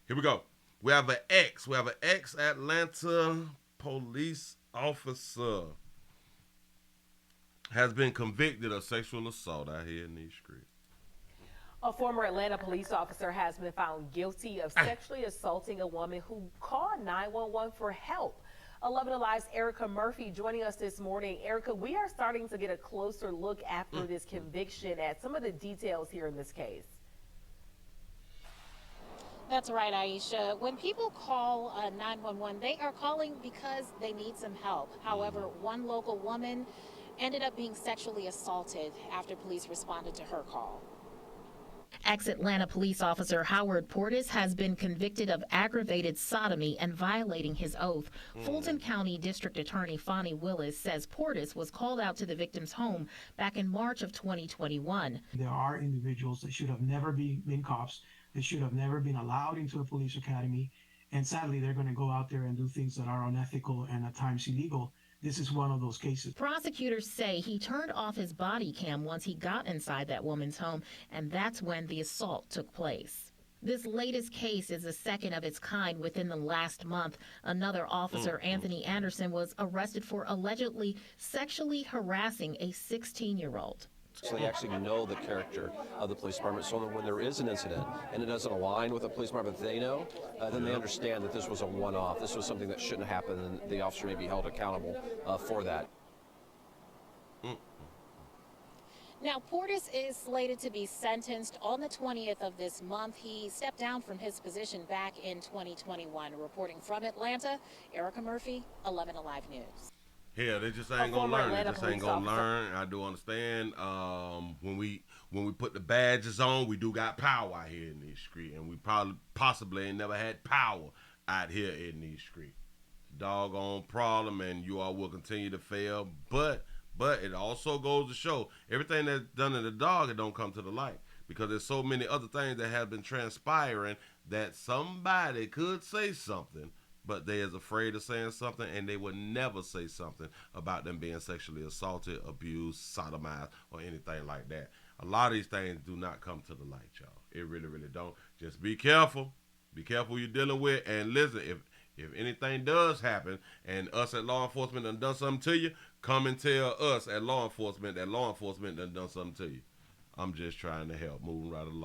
Here we go. We have an ex. We have an ex-Atlanta police officer has been convicted of sexual assault out here in these streets. A former Atlanta police officer has been found guilty of sexually assaulting a woman who called 911 for help. 11 Alive's Erica Murphy joining us this morning. Erica, we are starting to get a closer look after this conviction at some of the details here in this case. That's right, Aisha. When people call 911, they are calling because they need some help. However, one local woman ended up being sexually assaulted after police responded to her call. Ex-Atlanta police officer Howard Portis has been convicted of aggravated sodomy and violating his oath. Fulton County District Attorney Fonnie Willis says Portis was called out to the victim's home back in March of 2021. There are individuals that should have never been cops. They should have never been allowed into a police academy. And sadly, they're going to go out there and do things that are unethical and at times illegal. This is one of those cases. Prosecutors say he turned off his body cam once he got inside that woman's home, and that's when the assault took place. This latest case is the second of its kind within the last month. Another officer, Anthony Anderson, was arrested for allegedly sexually harassing a 16-year-old. So they actually know the character of the police department, so that when there is an incident and it doesn't align with the police department that they know, then they understand that this was a one-off. This was something that shouldn't happen, and the officer may be held accountable for that. Now, Portis is slated to be sentenced on the 20th of this month. He stepped down from his position back in 2021. Reporting from Atlanta, Erica Murphy, 11 Alive News. Yeah, they just ain't gonna learn. They just ain't gonna learn. I do understand. When we put the badges on, we do got power out here in these streets, and we possibly ain't never had power out here in these streets. Doggone problem, and you all will continue to fail. But it also goes to show everything that's done in the dog, it don't come to the light, because there's so many other things that have been transpiring that somebody could say something, but they is afraid of saying something, and they would never say something about them being sexually assaulted, abused, sodomized, or anything like that. A lot of these things do not come to the light, y'all. It really, really don't. Just be careful. Be careful who you're dealing with. And listen, if anything does happen and us at law enforcement done something to you, come and tell us at law enforcement that law enforcement done something to you. I'm just trying to help. Moving right along.